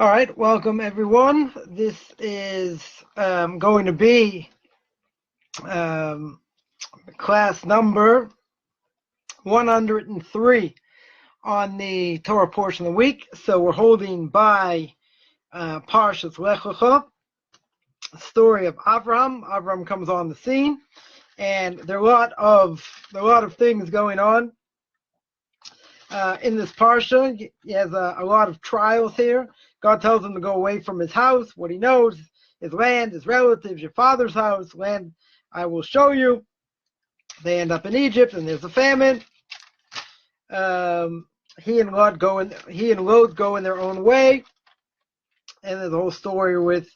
All right, welcome everyone. This is going to be class number 103 on the Torah portion of the week. So we're holding by Parshas Lech Lecha, story of Avraham. Avraham comes on the scene, and there are a lot of things going on in this parsha. He has a lot of trials here. God tells him to go away from his house, what he knows, his land, his relatives, your father's house, land I will show you. They end up in Egypt, and there's a famine. He and Lot go in their own way, and there's a whole story with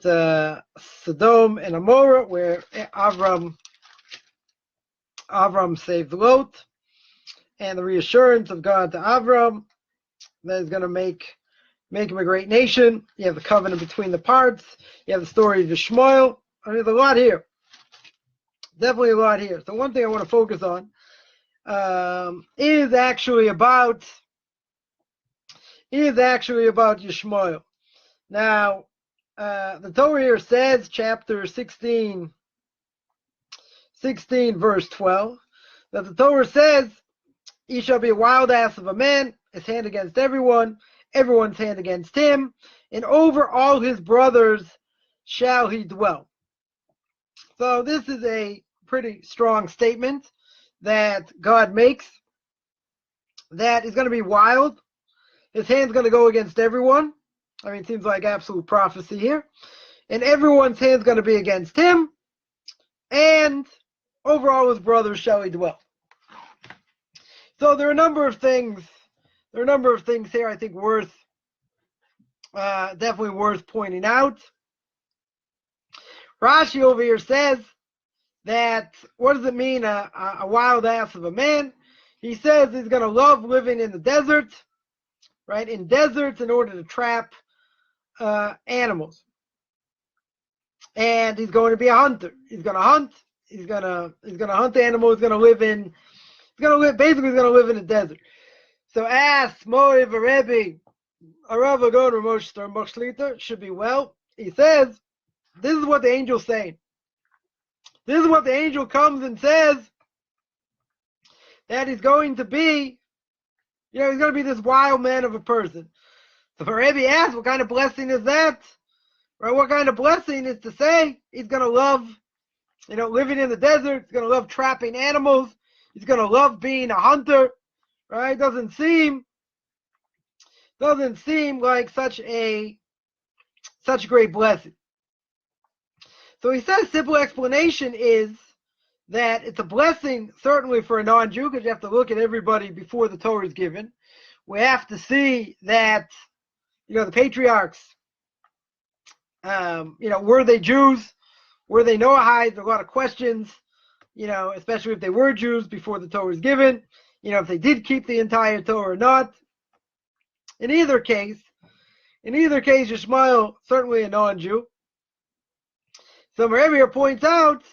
Sodom and Amorah, where Avram saved Lot, and the reassurance of God to Avram that he's going to make him a great nation. You have the covenant between the parts. You have the story of Yishmael. There's a lot here. Definitely a lot here. So one thing I want to focus on is actually about Yishmael. Now, the Torah here says, chapter 16, verse 12, that the Torah says, he shall be a wild ass of a man, his hand against everyone's hand against him, and over all his brothers shall he dwell. So this is a pretty strong statement that God makes, that he's going to be wild. His hand's going to go against everyone. I mean, it seems like absolute prophecy here. And everyone's hand's going to be against him, and over all his brothers shall he dwell. So there are a number of things here I think definitely worth pointing out. Rashi over here says that, what does it mean, a wild ass of a man? He says he's going to love living in the desert, right? In deserts, in order to trap animals. And he's going to be a hunter. He's going to hunt. He's going to hunt animals. He's going to live in the desert. So ask Moiv a Rebbe, a Rav Agon or Moshe Shlita should be well. He says, this is what the angel's saying. This is what the angel comes and says, that he's going to be, he's going to be this wild man of a person. So the Rebbe asks, what kind of blessing is that? Right? What kind of blessing is to say he's going to love, living in the desert. He's going to love trapping animals. He's going to love being a hunter. Right? Doesn't seem like such a great blessing. So he says, simple explanation is that it's a blessing certainly for a non-Jew, because you have to look at everybody before the Torah is given. We have to see that, the patriarchs, were they Jews? Were they Noahites? There are a lot of questions, especially if they were Jews before the Torah is given. If they did keep the entire Torah or not. In either case, Yishmael, certainly a non-Jew. So Rebbe points out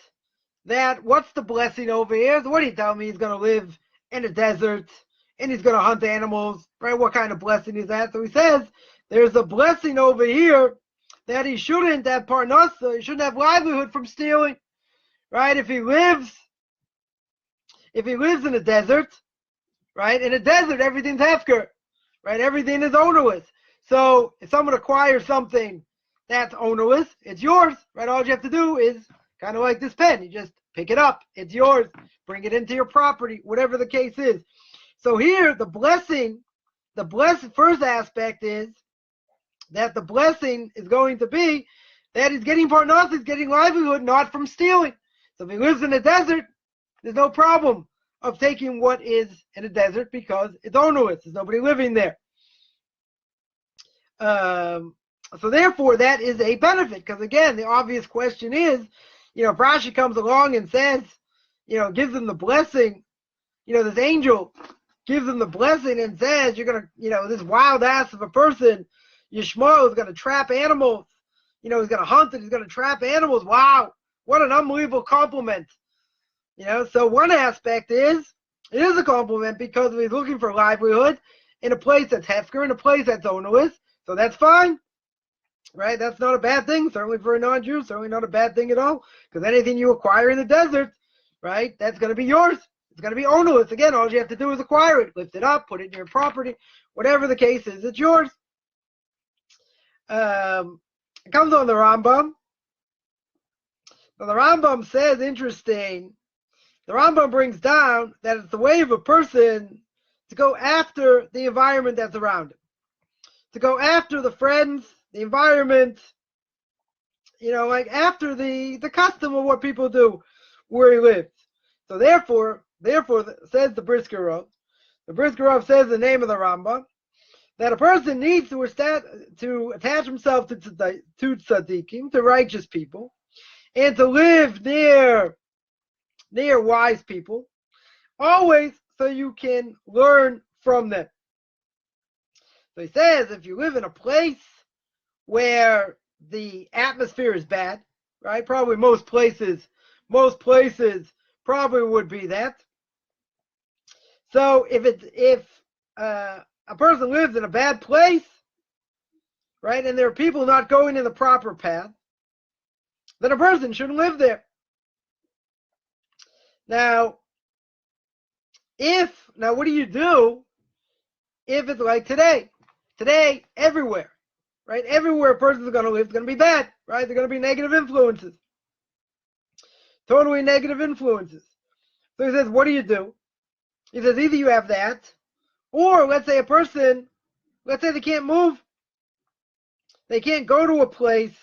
that what's the blessing over here? So what do you tell me? He's going to live in a desert and he's going to hunt animals, right? What kind of blessing is that? So he says there's a blessing over here that he shouldn't have parnasa, he shouldn't have livelihood from stealing, right? If he lives in a desert, right? In a desert, everything's hefker, right? Everything is ownerless. So if someone acquires something that's ownerless, it's yours, right? All you have to do is kind of like this pen. You just pick it up. It's yours. Bring it into your property, whatever the case is. So here, the first aspect is that the blessing is going to be that he's getting parnas, he's getting livelihood, not from stealing. So if he lives in a desert, there's no problem of taking what is in a desert because it's ownerless. There's nobody living there. So therefore, that is a benefit. Because again, the obvious question is, if Rashi comes along and says, gives them the blessing, this angel gives them the blessing and says, you're going to, this wild ass of a person, Yishmael, is going to trap animals. He's going to hunt and he's going to trap animals. Wow, what an unbelievable compliment. So one aspect is, it is a compliment because he's looking for livelihood in a place that's hefker, in a place that's ownerless. So that's fine, right? That's not a bad thing, certainly for a non-Jew, certainly not a bad thing at all, because anything you acquire in the desert, right, that's going to be yours. It's going to be ownerless. Again, all you have to do is acquire it, lift it up, put it in your property, whatever the case is, it's yours. It comes on the Rambam. Now the Rambam says, interesting, the Rambam brings down that it's the way of a person to go after the environment that's around him, to go after the friends, the environment, like after the custom of what people do where he lives. So therefore, says the Brisker Rav, says the name of the Rambam, that a person needs to attach himself to tzaddikim, to righteous people, and to live near wise people, always so you can learn from them. So he says, if you live in a place where the atmosphere is bad, right? Probably most places probably would be that. So if a person lives in a bad place, right, and there are people not going in the proper path, then a person shouldn't live there. Now, what do you do if it's like today? Today, everywhere, right? Everywhere a person is going to live is going to be bad, right? They're going to be negative influences. Totally negative influences. So he says, what do you do? He says, either you have that, or let's say they can't move. They can't go to a place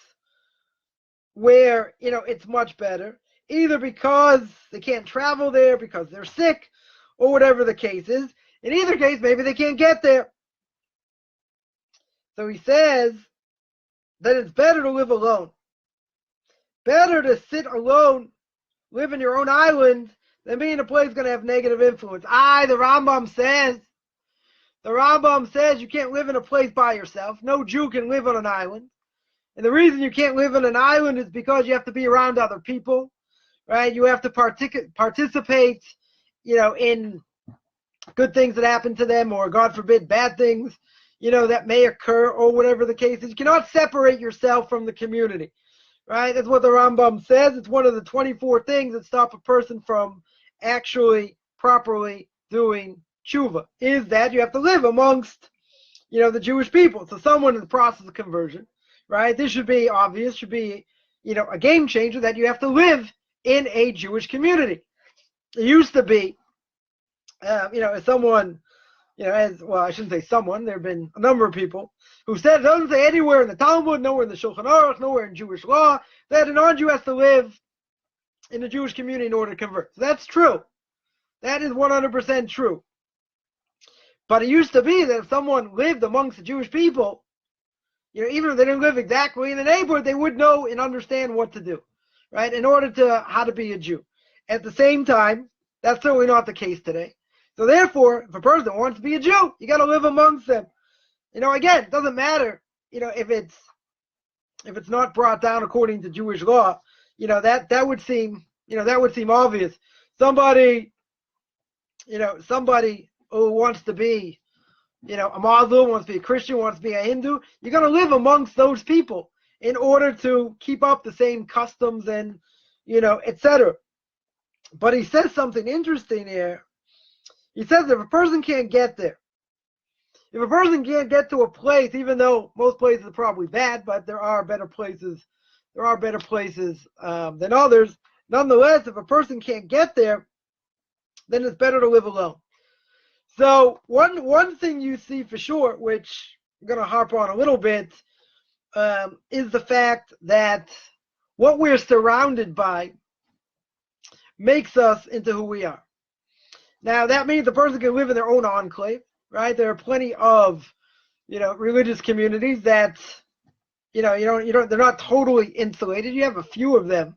where, it's much better, either because they can't travel there, because they're sick, or whatever the case is. In either case, maybe they can't get there. So he says that it's better to live alone. Better to sit alone, live in your own island, than be in a place going to have negative influence. The Rambam says you can't live in a place by yourself. No Jew can live on an island. And the reason you can't live on an island is because you have to be around other people, right? You have to participate, in good things that happen to them, or God forbid, bad things, that may occur, or whatever the case is. You cannot separate yourself from the community, right? That's what the Rambam says. It's one of the 24 things that stop a person from actually properly doing tshuva, is that you have to live amongst, the Jewish people. So someone in the process of conversion, right? This should be obvious, should be, a game changer, that you have to live in a Jewish community. It used to be, as someone, I shouldn't say someone, there have been a number of people who said, it doesn't say anywhere in the Talmud, nowhere in the Shulchan Aruch, nowhere in Jewish law, that a non-Jew has to live in the Jewish community in order to convert. So that's true. That is 100% true. But it used to be that if someone lived amongst the Jewish people, even if they didn't live exactly in the neighborhood, they would know and understand what to do, right, in order to how to be a Jew. At the same time, that's certainly not the case today. So therefore, if a person wants to be a Jew, you got to live amongst them. Again, it doesn't matter, if it's not brought down according to Jewish law, that would seem obvious. Somebody who wants to be, a Muslim, wants to be a Christian, wants to be a Hindu, you're going to live amongst those people in order to keep up the same customs and, etc. But he says something interesting here. He says if a person can't get there, if a person can't get to a place, even though most places are probably bad, but there are better places than others, nonetheless, if a person can't get there, then it's better to live alone. So one thing you see for sure, which I'm going to harp on a little bit, is the fact that what we're surrounded by makes us into who we are. Now, that means the person can live in their own enclave, right? There are plenty of, religious communities that, they're not totally insulated. You have a few of them,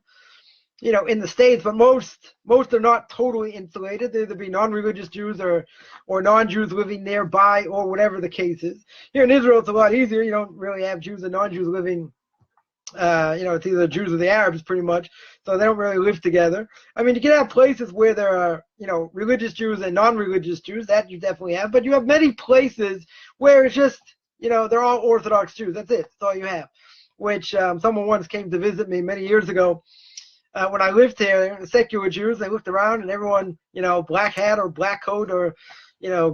in the States, but most are not totally insulated. There either be non-religious Jews or non-Jews living nearby, or whatever the case is. Here in Israel, it's a lot easier. You don't really have Jews and non-Jews living, it's either the Jews or the Arabs pretty much, so they don't really live together. I mean, you can have places where there are, religious Jews and non-religious Jews, that you definitely have, but you have many places where it's just, they're all Orthodox Jews. That's it. That's all you have. Which someone once came to visit me many years ago when I lived here. Secular Jews, they looked around and everyone, black hat or black coat or,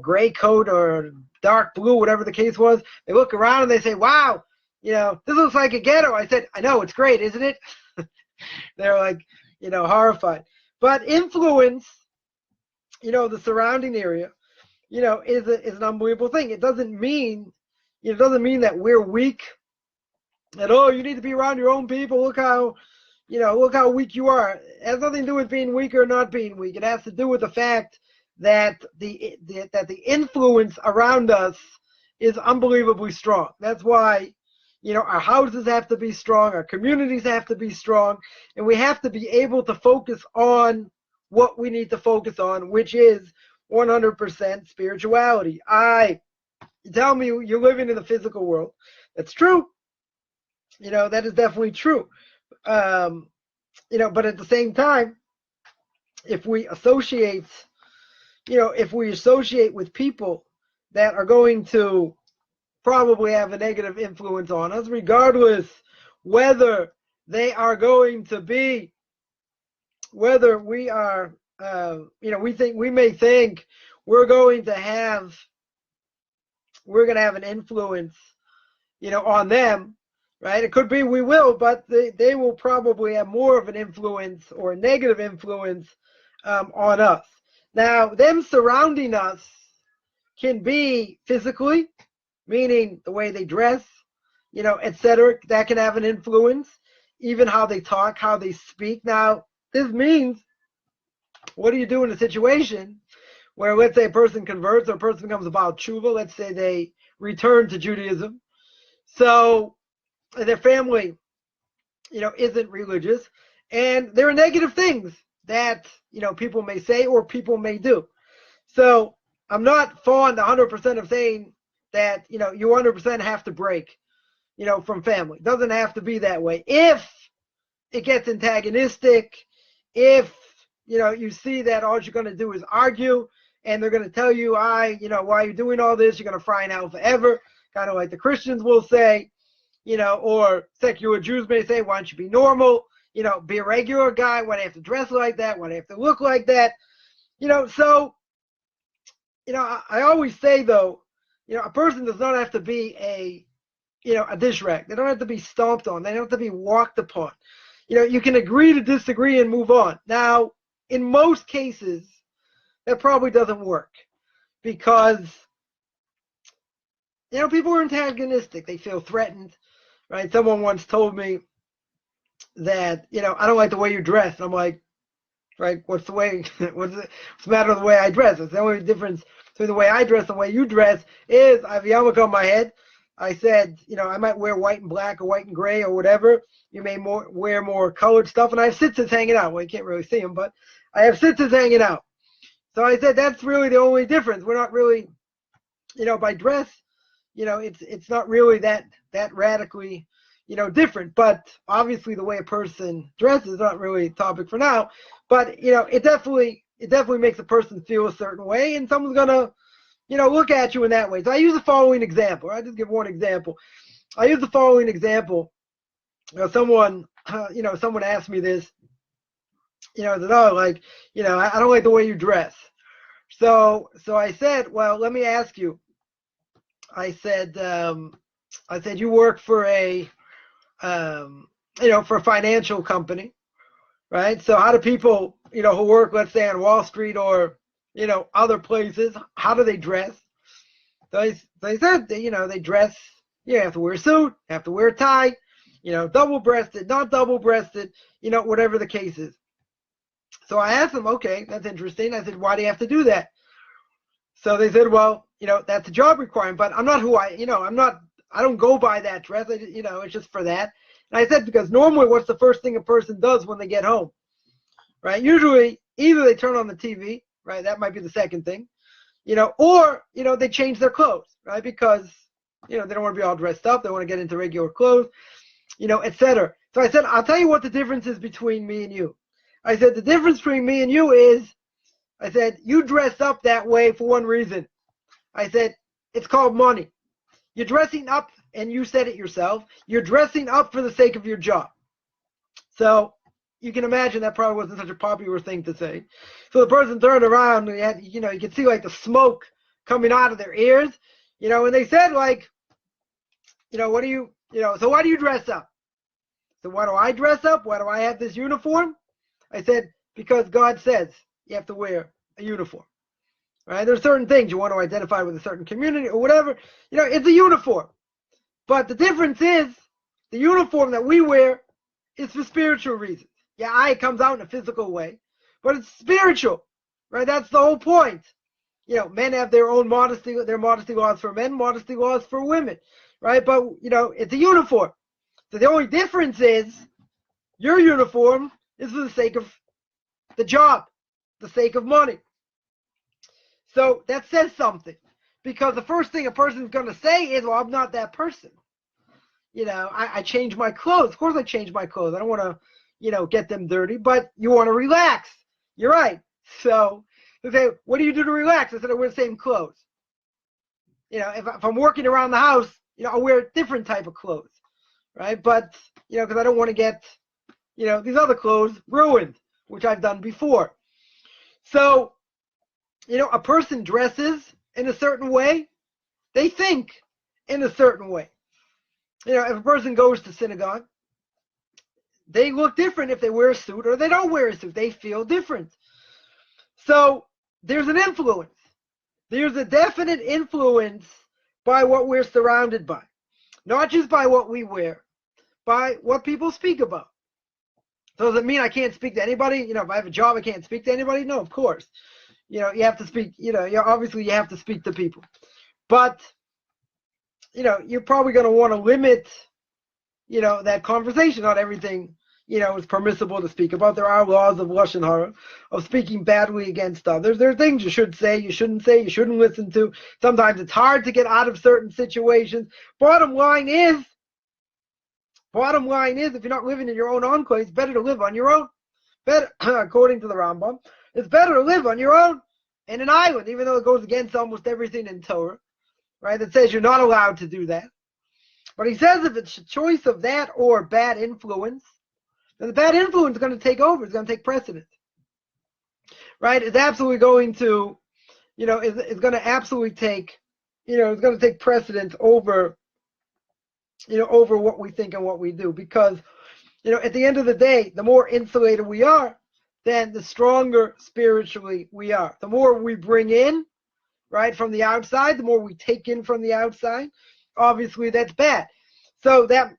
gray coat or dark blue, whatever the case was. They look around and they say, wow, this looks like a ghetto. I said, I know, it's great, isn't it? They're like, horrified. But influence, the surrounding area, is an unbelievable thing. It doesn't mean that we're weak. That, oh, you need to be around your own people. Look how weak you are. It has nothing to do with being weak or not being weak. It has to do with the fact that the influence around us is unbelievably strong. That's why, our houses have to be strong, our communities have to be strong, and we have to be able to focus on what we need to focus on, which is 100% spirituality. You tell me you're living in the physical world. That's true. That is definitely true. But at the same time, if we associate with people that are going to probably have a negative influence on us, regardless whether they are going to be, whether we are, we may think we're going to have an influence, on them. Right? It could be we will, but they will probably have more of an influence or a negative influence on us. Now, them surrounding us can be physically, meaning the way they dress, etc. That can have an influence. Even how they talk, how they speak. Now, this means, what do you do in a situation where, let's say, a person converts or a person becomes a Baal Tshuva, let's say they return to Judaism. So their family, isn't religious, and there are negative things that, people may say or people may do. So I'm not fond 100% of saying that, you 100% have to break, from family. It doesn't have to be that way. If it gets antagonistic, if, you see that all you're going to do is argue, and they're going to tell you, why are you doing all this? You're going to fry in hell forever, kind of like the Christians will say. Or secular Jews may say, why don't you be normal? Be a regular guy. Why do you have to dress like that? Why do you have to look like that? So, I always say, though, a person does not have to be a dish rack. They don't have to be stomped on. They don't have to be walked upon. You can agree to disagree and move on. Now, in most cases, that probably doesn't work because, people are antagonistic. They feel threatened. Right? Someone once told me that, I don't like the way you dress. And I'm like, right, what's the matter with the way I dress? It's the only difference between the way I dress and the way you dress is I have a yarmulke on my head. I said, I might wear white and black or white and gray or whatever. You may wear more colored stuff. And I have tzitzis hanging out. Well, you can't really see them, but I have tzitzis hanging out. So I said, that's really the only difference. We're not really, by dress, it's not really that radically, different. But obviously the way a person dresses is not really a topic for now. But, it definitely makes a person feel a certain way, and someone's going to, look at you in that way. So I use the following example. I just give one example. I use the following example. Someone asked me this, that, oh, like, I don't like the way you dress. So I said, well, let me ask you. I said, you work for for a financial company, right? So how do people, who work, let's say, on Wall Street or, other places, how do they dress? So I said, they dress, you have to wear a suit, have to wear a tie, double-breasted, not double-breasted, whatever the case is. So I asked them, okay, that's interesting. I said, why do you have to do that? So they said, well, that's a job requirement, but I'm not I don't go by that dress. It's just for that. And I said, because normally what's the first thing a person does when they get home, right? Usually either they turn on the TV, right? That might be the second thing, or, they change their clothes, right? Because, they don't want to be all dressed up. They want to get into regular clothes, etc. So I said, I'll tell you what the difference is between me and you. I said, the difference between me and you is, I said, you dress up that way for one reason. I said, it's called money. You're dressing up, and you said it yourself, you're dressing up for the sake of your job. So you can imagine that probably wasn't such a popular thing to say. So the person turned around, and you could see like the smoke coming out of their ears, and they said like, what do you, so why do you dress up? So why do I dress up? Why do I have this uniform? I said, because God says you have to wear a uniform. Right? There's certain things you want to identify with a certain community or whatever. It's a uniform. But the difference is the uniform that we wear is for spiritual reasons. Yeah, it comes out in a physical way, but it's spiritual, right? That's the whole point. Men have their own modesty laws for men, modesty laws for women, right? But, it's a uniform. So the only difference is your uniform is for the sake of the job, the sake of money. So that says something, because the first thing a person's going to say is, well, I'm not that person. I change my clothes. Of course I change my clothes. I don't want to, get them dirty, but you want to relax. You're right. So they say, what do you do to relax? I said, I wear the same clothes. If I'm working around the house, I'll wear a different type of clothes, right? But, because I don't want to get, these other clothes ruined, which I've done before. So, a person dresses in a certain way, they think in a certain way. If a person goes to synagogue, they look different if they wear a suit or they don't wear a suit. They feel different. So there's an influence. There's a definite influence by what we're surrounded by. Not just by what we wear, by what people speak about. So does it mean I can't speak to anybody? If I have a job, I can't speak to anybody? No, of course. You have to speak, obviously you have to speak to people. But, you're probably going to want to limit, that conversation. Not everything, is permissible to speak about. There are laws of Lashon Hara, of speaking badly against others. There are things you should say, you shouldn't listen to. Sometimes it's hard to get out of certain situations. Bottom line is, if you're not living in your own enclave, it's better to live on your own. Better, according to the Rambam, it's better to live on your own in an island, even though it goes against almost everything in Torah, right? It says you're not allowed to do that. But he says if it's a choice of that or bad influence, then the bad influence is going to take over. It's going to take precedence, right? It's absolutely going to, it's going to absolutely take, it's going to take precedence over, over what we think and what we do. Because, at the end of the day, the more insulated we are, then the stronger spiritually we are. The more we bring in, right, from the outside, the more we take in from the outside, obviously that's bad. So that,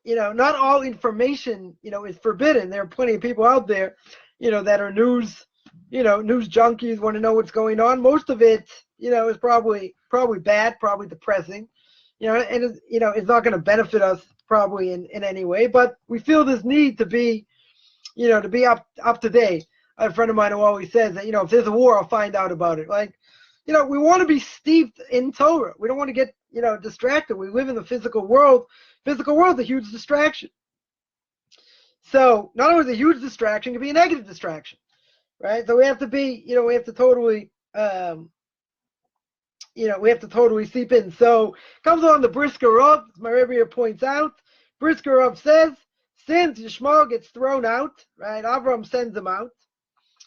not all information, is forbidden. There are plenty of people out there, that are news junkies, want to know what's going on. Most of it, is probably bad, probably depressing, and it's not going to benefit us probably in any way, but we feel this need to be, to be up to date. I have a friend of mine who always says that, if there's a war, I'll find out about it. Like, we want to be steeped in Torah. We don't want to get, distracted. We live in the physical world. Physical world is a huge distraction. So not only is it a huge distraction, it can be a negative distraction, right? So we have to be, we have to totally, we have to totally seep in. So comes on the Brisker Rav, as my Rebbe here points out. Brisker Rav says, since Yishmael gets thrown out, right, Avraham sends him out.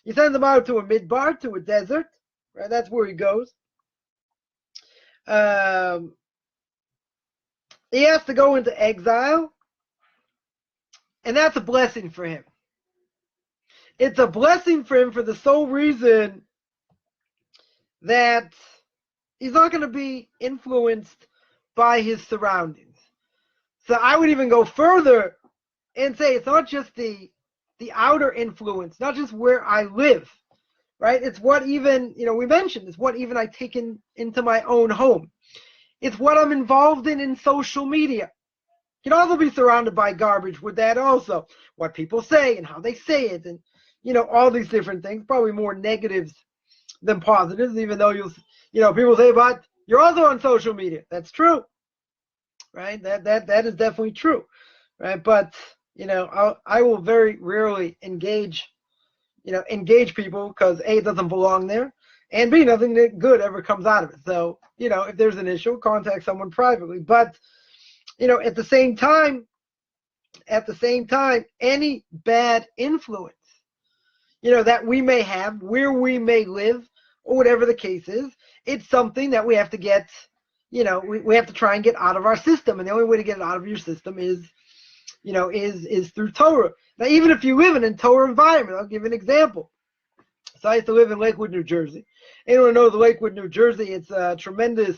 He sends him out to a midbar, to a desert, right? That's where he goes. He has to go into exile, and that's a blessing for him. It's a blessing for him for the sole reason that he's not going to be influenced by his surroundings. So I would even go further and say it's not just the outer influence, not just where I live, right? It's what even, we mentioned, it's what even I take into my own home. It's what I'm involved in social media. You can also be surrounded by garbage with that also. What people say and how they say it, and, all these different things, probably more negatives than positives, even though people say, but you're also on social media. That's true, right? That is definitely true, right? But, I will very rarely engage people because A, it doesn't belong there, and B, nothing that good ever comes out of it. So, if there's an issue, contact someone privately. But, at the same time, any bad influence, that we may have, where we may live, or whatever the case is, it's something that we have to get, we have to try and get out of our system. And the only way to get it out of your system is through Torah. Now, even if you live in a Torah environment, I'll give you an example. So I used to live in Lakewood, New Jersey. Anyone knows Lakewood, New Jersey? It's a tremendous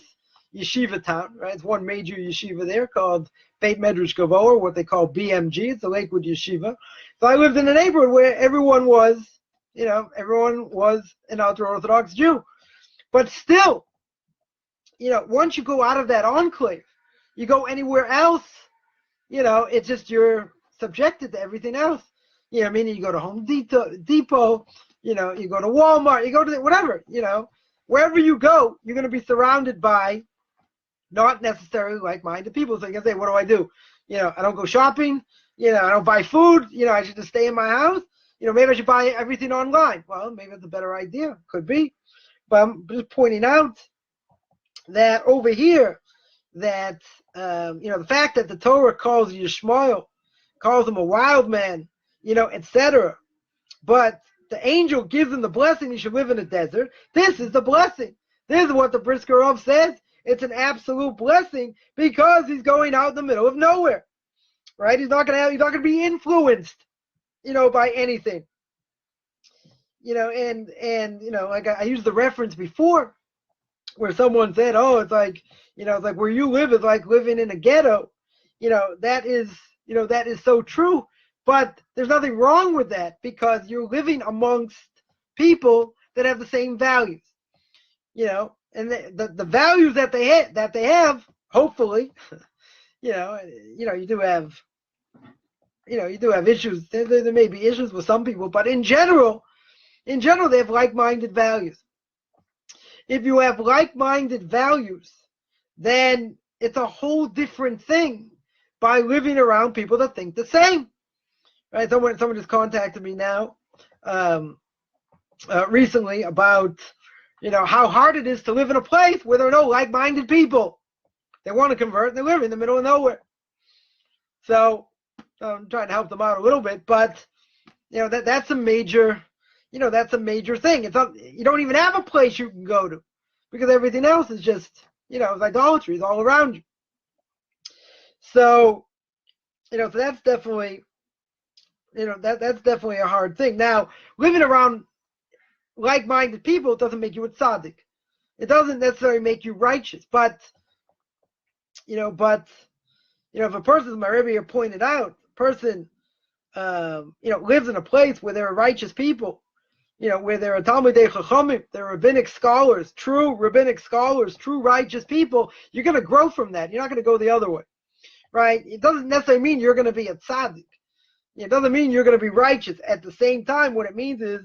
yeshiva town, right? It's one major yeshiva there called Beit Medrash Gavoa, what they call BMG. It's the Lakewood Yeshiva. So I lived in a neighborhood where everyone was an ultra-Orthodox Jew. But still, once you go out of that enclave, you go anywhere else, it's just you're subjected to everything else. Meaning you go to Home Depot, you go to Walmart, you go to whatever, wherever you go, you're going to be surrounded by not necessarily like-minded people. So you can say, what do? I don't go shopping, I don't buy food, I should just stay in my house. Maybe I should buy everything online. Well, maybe that's a better idea. Could be. But I'm just pointing out that over here, that, the fact that the Torah calls Yishmael, calls him a wild man, etc. But the angel gives him the blessing he should live in a desert. This is the blessing. This is what the Brisker Rov says. It's an absolute blessing because he's going out in the middle of nowhere, right? He's not going to be influenced, by anything, like I used the reference before where someone said, oh, it's like where you live is like living in a ghetto. That is so true. But there's nothing wrong with that because you're living amongst people that have the same values, and the values that they have, hopefully, you do have issues. There may be issues with some people, but in general, they have like-minded values. If you have like-minded values, then it's a whole different thing by living around people that think the same. Right? Someone just contacted me now recently about how hard it is to live in a place where there are no like-minded people. They want to convert and they live in the middle of nowhere. So I'm trying to help them out a little bit, but that's a major thing. It's not, you don't even have a place you can go to because everything else is just it's idolatry. It's all around you. So so that's definitely that's definitely a hard thing. Now, living around like-minded people doesn't make you a tzaddik. It doesn't necessarily make you righteous, but if a person, as my Rebbe here pointed out, lives in a place where there are righteous people, where there are Talmidei Chachamim, there are rabbinic scholars, true righteous people, you're going to grow from that. You're not going to go the other way, right? It doesn't necessarily mean you're going to be a tzaddik. It doesn't mean you're going to be righteous. At the same time, what it means is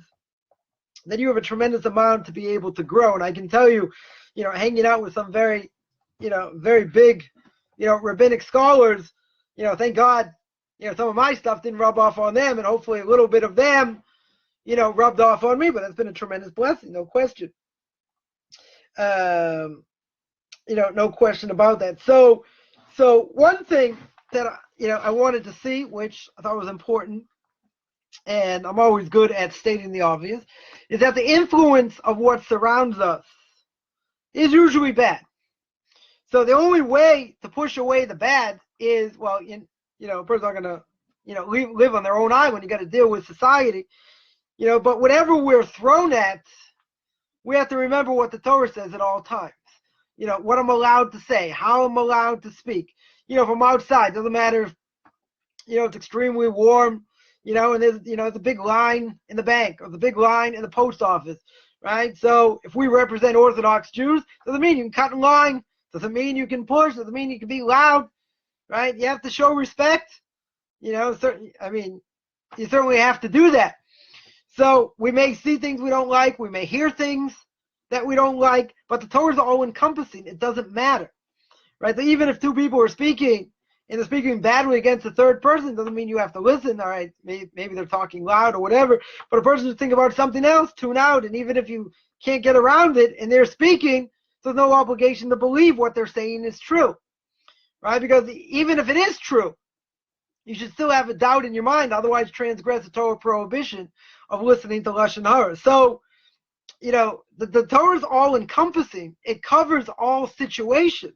that you have a tremendous amount to be able to grow. And I can tell you, hanging out with some very, very big, rabbinic scholars, thank God, some of my stuff didn't rub off on them, and hopefully a little bit of them, rubbed off on me, but that's been a tremendous blessing, no question. No question about that. So one thing that I wanted to see, which I thought was important, and I'm always good at stating the obvious, is that the influence of what surrounds us is usually bad. So the only way to push away the bad is, a person's not going to, live on their own island. You got to deal with society, but whatever we're thrown at, we have to remember what the Torah says at all times. What I'm allowed to say, how I'm allowed to speak. From outside, doesn't matter if, it's extremely warm, and there's, there's a big line in the bank or the big line in the post office, right? So if we represent Orthodox Jews, doesn't mean you can cut in line, doesn't mean you can push, doesn't mean you can be loud, right? You have to show respect, you certainly have to do that. So we may see things we don't like, we may hear things that we don't like, but the Torah is all encompassing. It doesn't matter. Right? So even if two people are speaking, and they're speaking badly against the third person, doesn't mean you have to listen. All right, maybe they're talking loud or whatever, but a person who's thinking about something else, tune out. And even if you can't get around it and they're speaking, there's no obligation to believe what they're saying is true, right? Because even if it is true, you should still have a doubt in your mind, otherwise transgress the Torah prohibition of listening to Lashon Hara. So, the Torah is all-encompassing. It covers all situations.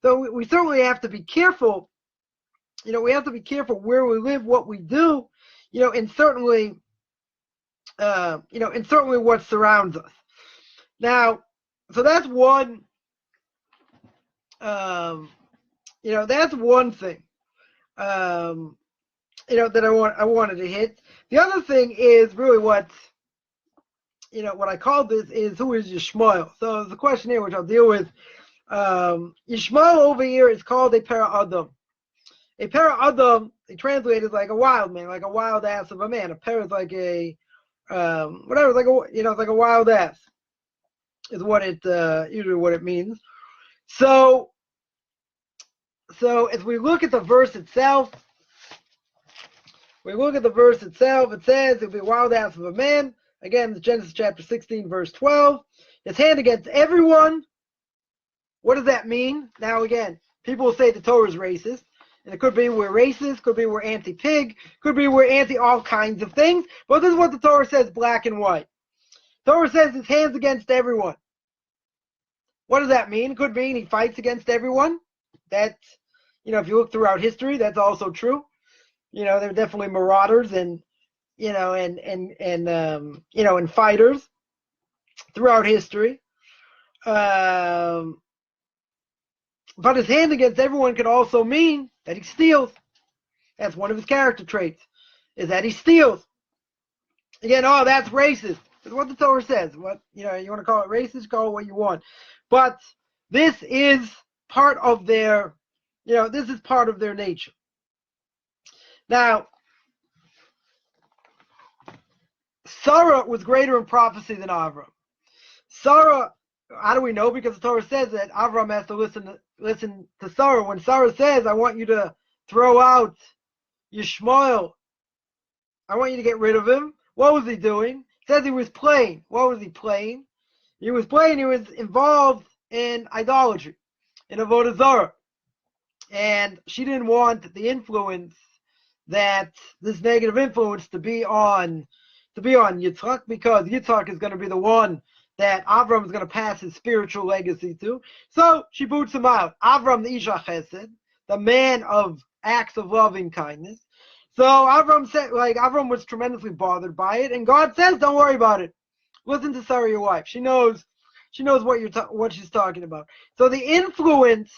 So we certainly have to be careful. We have to be careful where we live, what we do, and certainly, and certainly what surrounds us. Now, so that's one, that's one thing, that I wanted to hit. The other thing is really what I called this is, who is Yishmael? So there's a question here which I'll deal with. Yishmael over here is called a para Adam. A para Adam, they translate is like a wild man, like a wild ass of a man. A para is like a whatever, it's like a wild ass is what it usually what it means. So as we look at the verse itself, it says it'll be a wild ass of a man. Again, it's Genesis chapter 16, verse 12. His hand against everyone. What does that mean? Now again, people will say the Torah is racist. And it could be we're racist, could be we're anti-pig, could be we're anti all kinds of things. But this is what the Torah says, black and white. Torah says his hands against everyone. What does that mean? It could mean he fights against everyone. That's, if you look throughout history, that's also true. They're definitely marauders and, and fighters throughout history. But his hand against everyone could also mean that he steals. That's one of his character traits, is that he steals. Again, that's racist. That's what the Torah says. What, you want to call it racist, call it what you want. But this is part of their, this is part of their nature. Now, Sarah was greater in prophecy than Avraham. Sarah, how do we know? Because the Torah says that Avraham has to listen to Sarah. When Sarah says, I want you to throw out Yishmael, I want you to get rid of him. What was he doing? It says he was playing. What was he playing? He was involved in idolatry, in avodah zarah. And she didn't want the influence, this negative influence to be on Yitzchak, because Yitzchak is going to be the one that Avram is going to pass his spiritual legacy to. So she boots him out. Avram the Isha Chesed, the man of acts of loving kindness. So Avram was tremendously bothered by it, and God says, "Don't worry about it. Listen to Sarah, your wife. She knows what she's talking about." So the influence,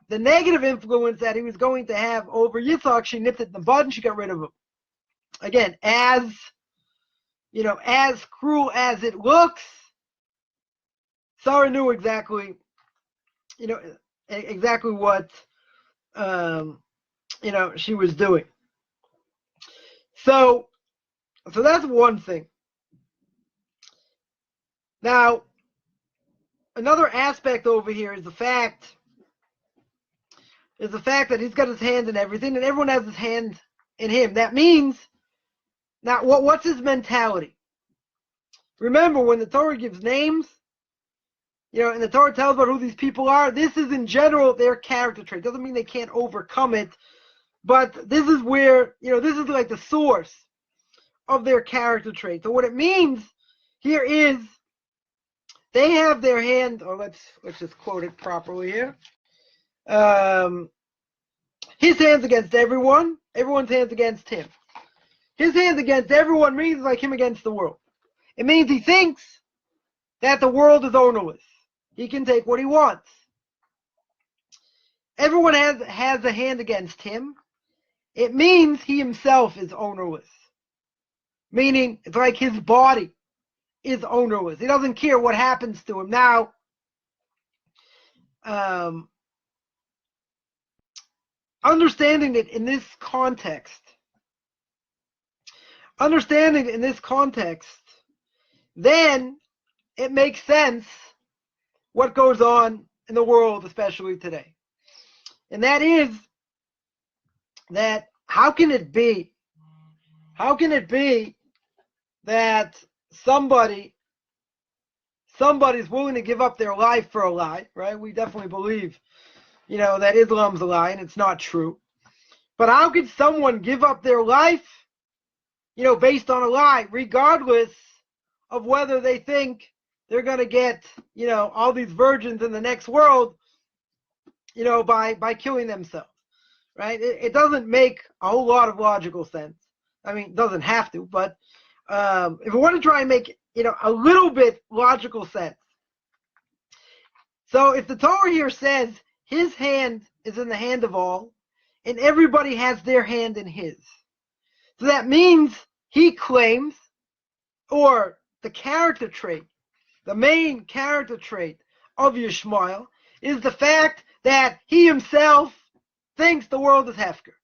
the negative influence that he was going to have over Yitzchak, she nipped it in the bud and she got rid of him. Again, as cruel as it looks, Sarah knew exactly what she was doing. So that's one thing. Now, another aspect over here is the fact that he's got his hand in everything, and everyone has his hand in him. That means, now, what's his mentality? Remember, when the Torah gives names, and the Torah tells about who these people are, this is in general their character trait. Doesn't mean they can't overcome it, but this is where, this is like the source of their character trait. So what it means here is they have their hand, let's just quote it properly here. His hands against everyone, everyone's hands against him. His hands against everyone means like him against the world. It means he thinks that the world is ownerless. He can take what he wants. Everyone has a hand against him. It means he himself is ownerless. Meaning, it's like his body is ownerless. He doesn't care what happens to him. Now, understanding it in this context, then it makes sense what goes on in the world, especially today. And that is that how can it be that somebody's willing to give up their life for a lie, right? We definitely believe, that Islam's a lie and it's not true. But how could someone give up their life, based on a lie, regardless of whether they think they're going to get, all these virgins in the next world, by killing themselves, right? It doesn't make a whole lot of logical sense. I mean, it doesn't have to, but if we want to try and make, a little bit logical sense. So if the Torah here says his hand is in the hand of all, and everybody has their hand in his, so that means he claims, or the character trait, the main character trait of Yishmael is the fact that he himself thinks the world is hefker.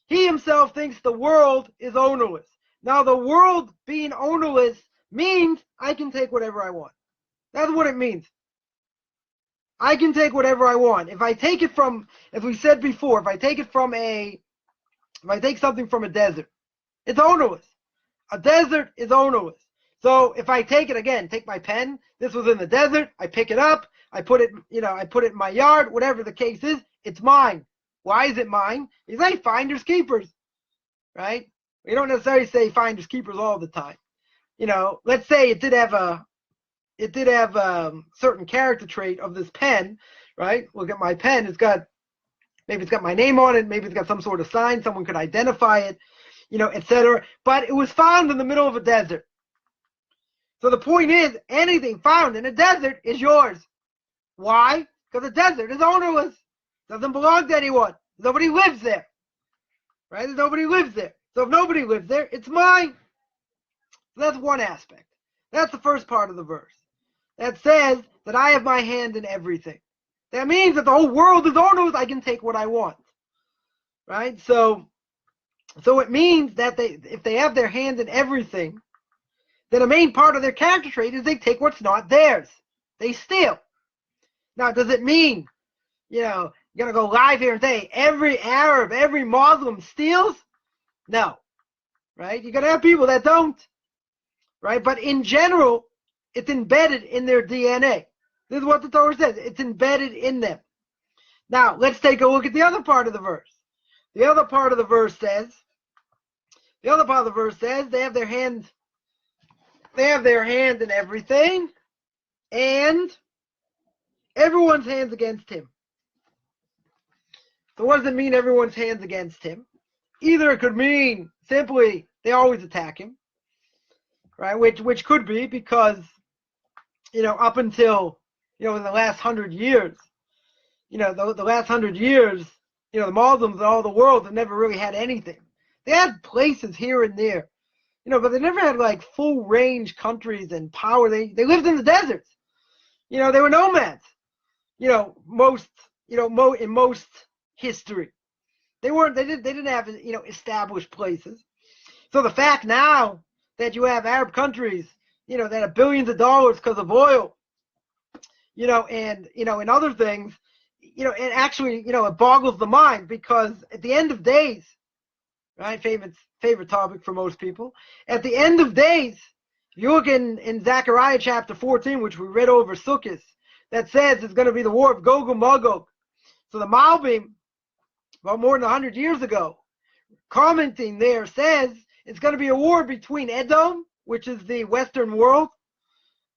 He himself thinks the world is ownerless. Now, the world being ownerless means I can take whatever I want. That's what it means. I can take whatever I want. If I take it from, as we said before, if I take something from a desert, it's ownerless. A desert is ownerless. So if I take my pen, this was in the desert, I pick it up, I put it in my yard, whatever the case is, it's mine. Why is it mine? Because I finders keepers, right? We don't necessarily say finders keepers all the time. Let's say it did have a certain character trait of this pen, right? Look at my pen. Maybe it's got my name on it. Maybe it's got some sort of sign. Someone could identify it, etc. But it was found in the middle of a desert. So the point is, anything found in a desert is yours. Why? Because the desert is ownerless. Doesn't belong to anyone. Nobody lives there. Right? Nobody lives there. So if nobody lives there, it's mine. So that's one aspect. That's the first part of the verse. That says that I have my hand in everything. That means that the whole world is ownerless. I can take what I want. Right? So it means that if they have their hand in everything, then a main part of their character trait is they take what's not theirs. They steal. Now, does it mean, you're going to go live here and say every Arab, every Muslim steals? No. Right? You're going to have people that don't. Right? But in general, it's embedded in their DNA. This is what the Torah says. It's embedded in them. Now, let's take a look at the other part of the verse. The other part of the verse says they have their hand in everything, and everyone's hands against him. So what does it mean, everyone's hands against him? Either it could mean simply they always attack him, right? Which could be because, up until, in the last 100 years, the last 100 years, the Muslims in all the world have never really had anything. They had places here and there, but they never had like full range countries and power. They lived in the deserts. They were nomads. In most history, they didn't have established places. So the fact now that you have Arab countries, that have billions of dollars because of oil, and other things, it actually, it boggles the mind, because at the end of days, right, favorite topic for most people, at the end of days, if you look in Zechariah chapter 14, which we read over Sukkot, that says it's going to be the war of Gog and Magog. So the Malbim, about more than 100 years ago, commenting there, says it's going to be a war between Edom, which is the Western world,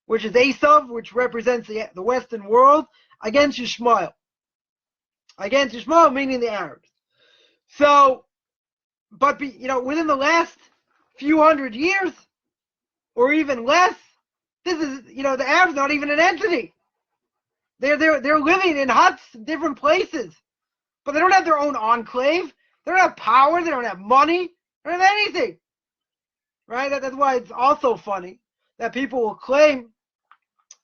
which is Esav, which represents the Western world, against Yishmael. Against Yishmael, meaning the Arabs. So, but within the last few hundred years, or even less, this is, the Arabs not even an entity. They're living in huts in different places, but they don't have their own enclave. They don't have power. They don't have money. They don't have anything. Right? That's why it's also funny that people will claim,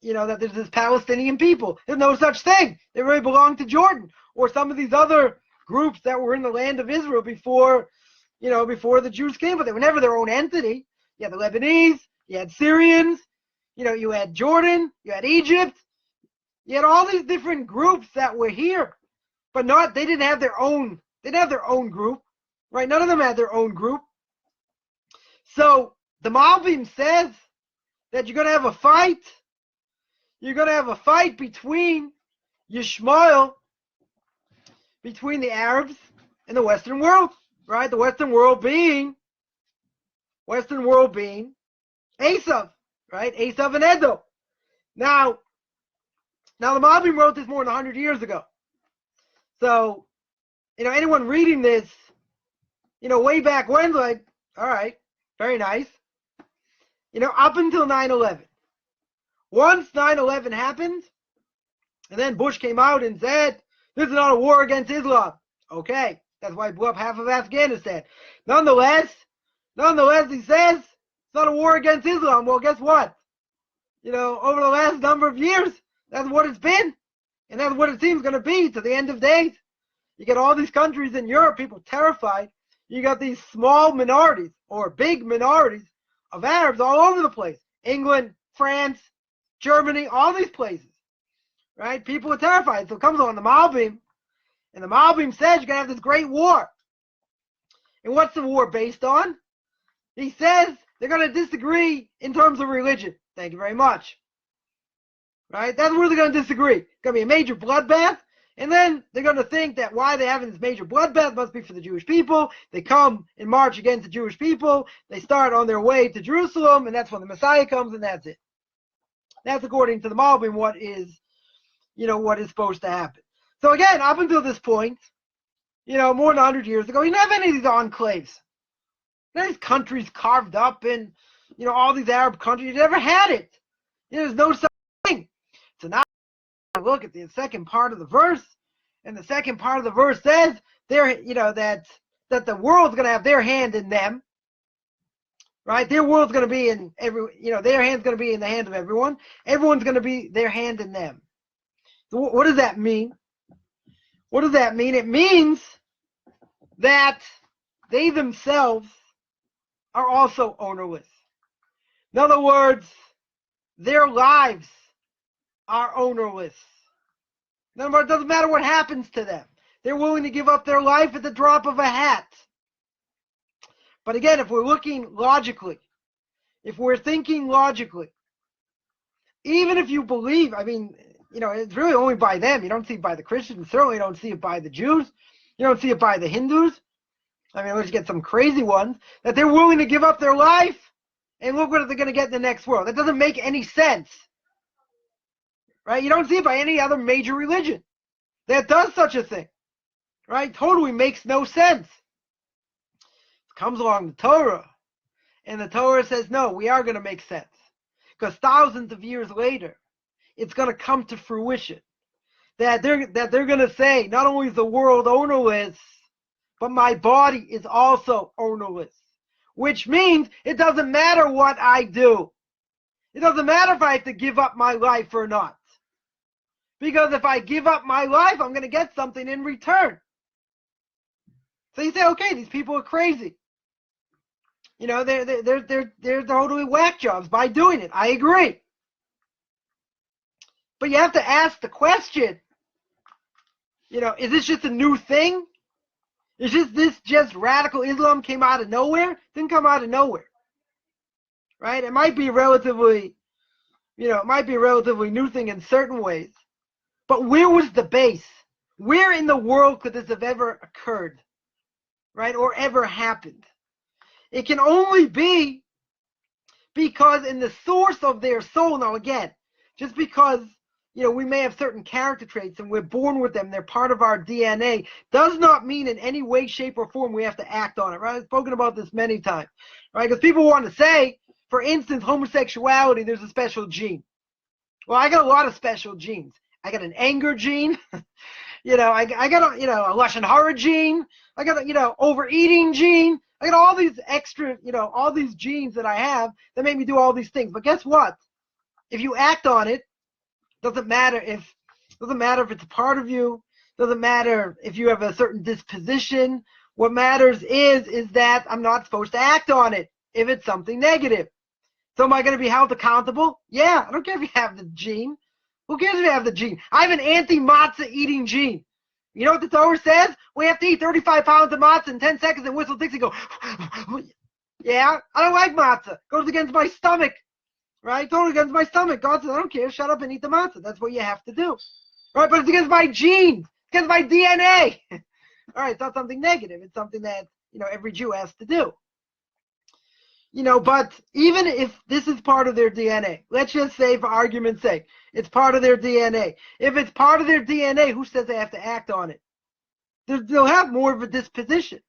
that there's this Palestinian people. There's no such thing. They really belong to Jordan, or some of these other groups that were in the land of Israel before the Jews came, but they were never their own entity. You had the Lebanese, you had Syrians, you had Jordan, you had Egypt. You had all these different groups that were here, but they didn't have their own They didn't have their own group, right? None of them had their own group. So the Malbim says that you're going to have a fight. You're going to have a fight between Yishmael, between the Arabs and the Western world, right? The Western world being Esav, right? Esav and Edom. Now the Malbim wrote this more than 100 years ago. So, anyone reading this, way back when, like, all right, very nice. Up until 9/11. Once 9/11 happened, and then Bush came out and said, this is not a war against Islam. Okay, that's why he blew up half of Afghanistan. Nonetheless, he says, it's not a war against Islam. Well, guess what? Over the last number of years, that's what it's been. And that's what it seems going to be to the end of days. You get all these countries in Europe, people terrified. You got these small minorities or big minorities of Arabs all over the place. England, France, Germany, all these places. Right? People are terrified. So it comes on the Malbim. And the Malbim says you're going to have this great war. And what's the war based on? He says they're going to disagree in terms of religion. Thank you very much. Right? That's where they're going to disagree. It's going to be a major bloodbath. And then they're going to think that why they're having this major bloodbath must be for the Jewish people. They come and march against the Jewish people. They start on their way to Jerusalem. And that's when the Messiah comes. And that's it. That's according to the Malbim what is supposed to happen. So again, up until this point, more than 100 years ago, you didn't have any of these enclaves. None of these countries carved up in, all these Arab countries. You never had it. There's no such thing. So now look at the second part of the verse, and the second part of the verse says that the world's going to have their hand in them. Right? Their world's going to be in their hand's going to be in the hand of everyone. Everyone's going to be their hand in them. So what does that mean? What does that mean? It means that they themselves are also ownerless. In other words, their lives are ownerless. In other words, it doesn't matter what happens to them. They're willing to give up their life at the drop of a hat. But again, if we're looking logically, if we're thinking logically, even if you believe, it's really only by them. You don't see it by the Christians. You certainly don't see it by the Jews. You don't see it by the Hindus. Let's get some crazy ones that they're willing to give up their life and look what they're going to get in the next world. That doesn't make any sense. Right? You don't see it by any other major religion that does such a thing. Right? Totally makes no sense. Comes along the Torah, and the Torah says, no, we are going to make sense. Because thousands of years later, it's going to come to fruition. That they're going to say, not only is the world ownerless, but my body is also ownerless. Which means it doesn't matter what I do. It doesn't matter if I have to give up my life or not. Because if I give up my life, I'm going to get something in return. So you say, okay, these people are crazy. They're totally whack jobs by doing it. I agree. But you have to ask the question, is this just a new thing? Is this just radical Islam came out of nowhere? Didn't come out of nowhere. Right? It might be a relatively new thing in certain ways. But where was the base? Where in the world could this have ever occurred? Right? Or ever happened? It can only be because in the source of their soul, now again, just because, we may have certain character traits and we're born with them, they're part of our DNA, does not mean in any way, shape, or form we have to act on it, right? I've spoken about this many times, right? Because people want to say, for instance, homosexuality, there's a special gene. Well, I got a lot of special genes. I got an anger gene. I got a Lashon Hara gene. I got a, overeating gene. I got all these extra, all these genes that I have that make me do all these things. But guess what? If you act on it, doesn't matter if it's a part of you. Doesn't matter if you have a certain disposition. What matters is that I'm not supposed to act on it if it's something negative. So am I going to be held accountable? Yeah. I don't care if you have the gene. Who cares if you have the gene? I have an anti-matzah eating gene. You know what the Torah says? We have to eat 35 pounds of matzah in 10 seconds and whistle Dixie go, yeah, I don't like matzah. Goes against my stomach. Right? Totally against my stomach. God says, I don't care. Shut up and eat the matzah. That's what you have to do. Right? But it's against my genes. It's against my DNA. All right, it's not something negative. It's something that, every Jew has to do. But even if this is part of their DNA, let's just say for argument's sake, it's part of their DNA. If it's part of their DNA, who says they have to act on it? They'll have more of a disposition.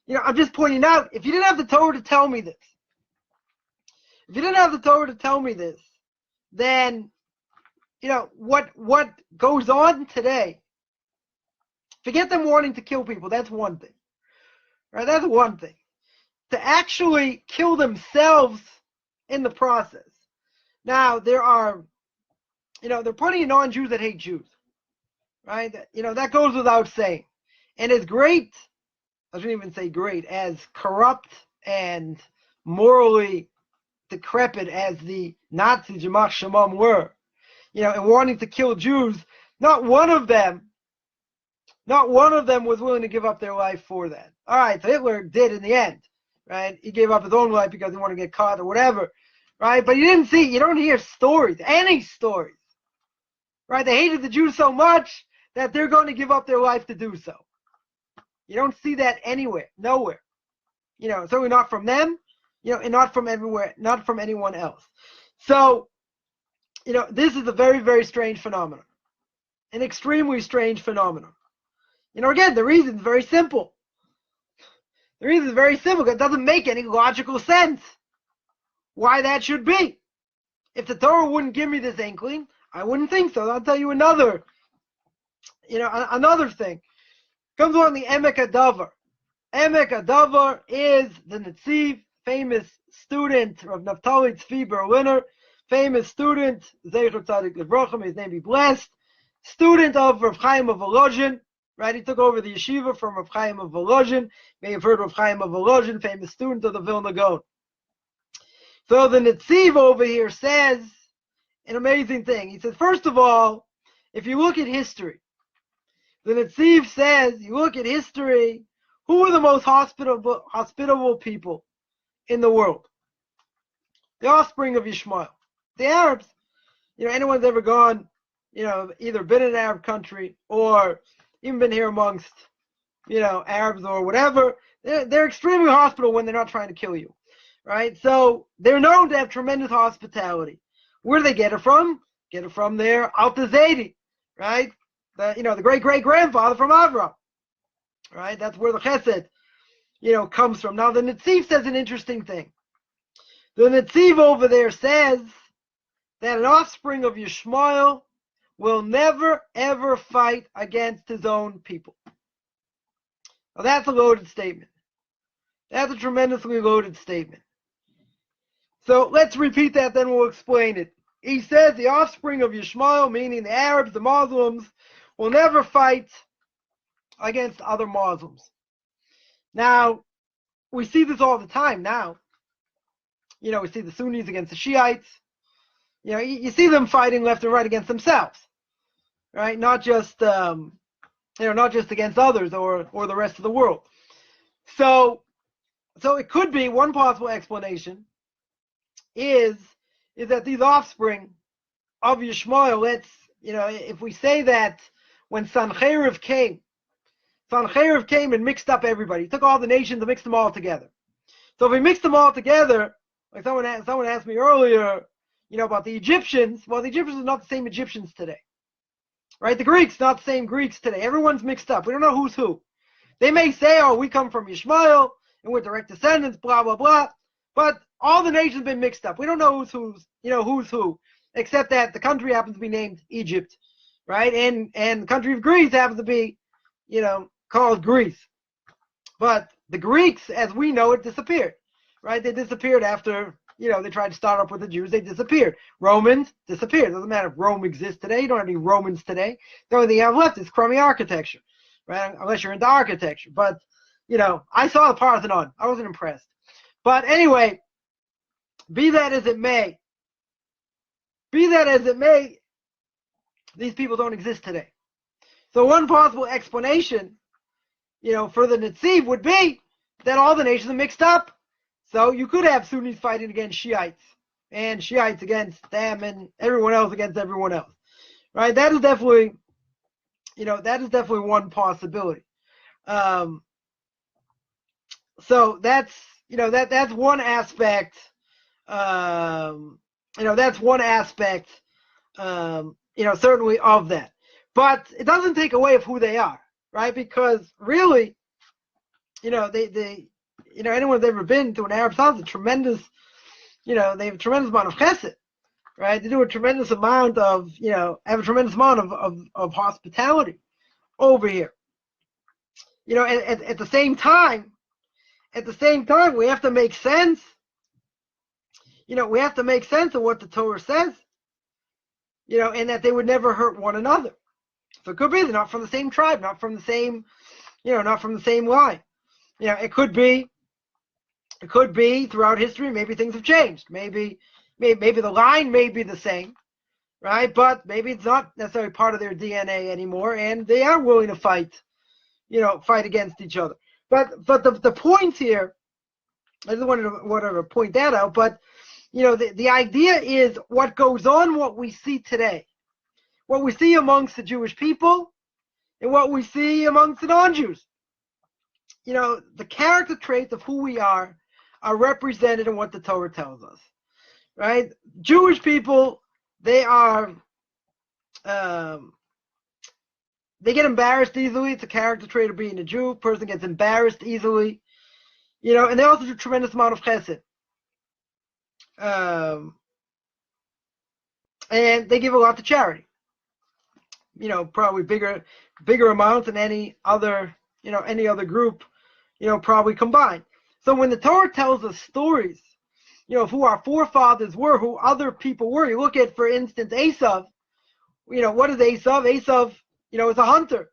I'm just pointing out, if you didn't have the Torah to tell me this, then, what goes on today, forget them wanting to kill people, that's one thing. Right? That's one thing. To actually kill themselves in the process. Now, there are plenty of non-Jews that hate Jews. Right? That goes without saying. And as great, I shouldn't even say great, as corrupt and morally decrepit as the Nazis, Yamach Shemam, were, and wanting to kill Jews, not one of them was willing to give up their life for that. All right, so Hitler did in the end, right? He gave up his own life because he wanted to get caught or whatever, right? But you don't hear stories, any stories, right? They hated the Jews so much that they're going to give up their life to do so. You don't see that anywhere, nowhere. Certainly not from them, and not from everywhere, not from anyone else. So, this is a very, very strange phenomenon, an extremely strange phenomenon. Again, the reason is very simple. Because it doesn't make any logical sense why that should be. If the Torah wouldn't give me this inkling, I wouldn't think so. I'll tell you another thing. Comes on the Emek Adavar. Emek Adavar is the Netziv, famous student of Naftali Tzvi Berliner, famous student, Zecher Tzadik Livrocha, may his name be blessed, student of Rav Chaim of Volozhin, right? He took over the yeshiva from Rav Chaim of Volozhin. May have heard Rav Chaim of Volozhin, famous student of the Vilna Gaon. So the Netziv over here says an amazing thing. He says, first of all, if you look at history, the Netziv says, you look at history, who are the most hospitable people in the world? The offspring of Yishmael. The Arabs. Anyone's ever gone, either been in an Arab country or even been here amongst, Arabs or whatever, they're extremely hospitable when they're not trying to kill you, right? So they're known to have tremendous hospitality. Where do they get it from? Get it from their Alta Zaidi, right? The great-great-grandfather from Avraham, right? That's where the chesed, comes from. Now, the Netziv says an interesting thing. The Netziv over there says that an offspring of Yishmael will never, ever fight against his own people. Now, that's a loaded statement. That's a tremendously loaded statement. So let's repeat that, then we'll explain it. He says the offspring of Yishmael, meaning the Arabs, the Muslims, will never fight against other Muslims. Now, we see this all the time now. We see the Sunnis against the Shiites. You see them fighting left and right against themselves, right? Not just, not just against others or the rest of the world. So it could be one possible explanation is that these offspring of Yishmael, if we say that when Sancheriv came and mixed up everybody. He took all the nations and mixed them all together. So if we mix them all together, like someone asked me earlier, about the Egyptians. Well, the Egyptians are not the same Egyptians today, right? The Greeks, not the same Greeks today. Everyone's mixed up. We don't know who's who. They may say, oh, we come from Yishmael and we're direct descendants, blah, blah, blah. But all the nations have been mixed up. We don't know who's who, except that the country happens to be named Egypt, right? And the country of Greece happens to be, called Greece. But the Greeks, as we know it, disappeared, right? They disappeared after, they tried to start up with the Jews. They disappeared. Romans disappeared. It doesn't matter if Rome exists today. You don't have any Romans today. The only thing you have left is crummy architecture, right? Unless you're into architecture. But, I saw the Parthenon. I wasn't impressed. But anyway, be that as it may, these people don't exist today. So one possible explanation, for the Netziv would be that all the nations are mixed up. So you could have Sunnis fighting against Shiites, and Shiites against them, and everyone else against everyone else, right? That is definitely, one possibility. So that's one aspect. That's one aspect. Certainly of that, but it doesn't take away of who they are, right? Because really, anyone that's ever been to an Arab's house, a tremendous, they have a tremendous amount of chesed, right? They do a tremendous amount of, have a tremendous amount of hospitality over here. At the same time, we have to make sense. We have to make sense of what the Torah says, and that they would never hurt one another. So it could be they're not from the same tribe, not from the same, not from the same line. It could be throughout history, maybe things have changed. Maybe the line may be the same, right? But maybe it's not necessarily part of their DNA anymore, and they are willing to fight against each other. But the point here, I just wanted to point that out, but the idea is what goes on, what we see today, what we see amongst the Jewish people, and what we see amongst the non-Jews. The character traits of who we are represented in what the Torah tells us, right? Jewish people, they are, they get embarrassed easily. It's a character trait of being a Jew. Person gets embarrassed easily, and they also do a tremendous amount of chesed. And they give a lot to charity. Probably bigger amounts than any other group, probably combined. So when the Torah tells us stories, of who our forefathers were, who other people were, you look at, for instance, Esav. What is Esav? Esav, is a hunter.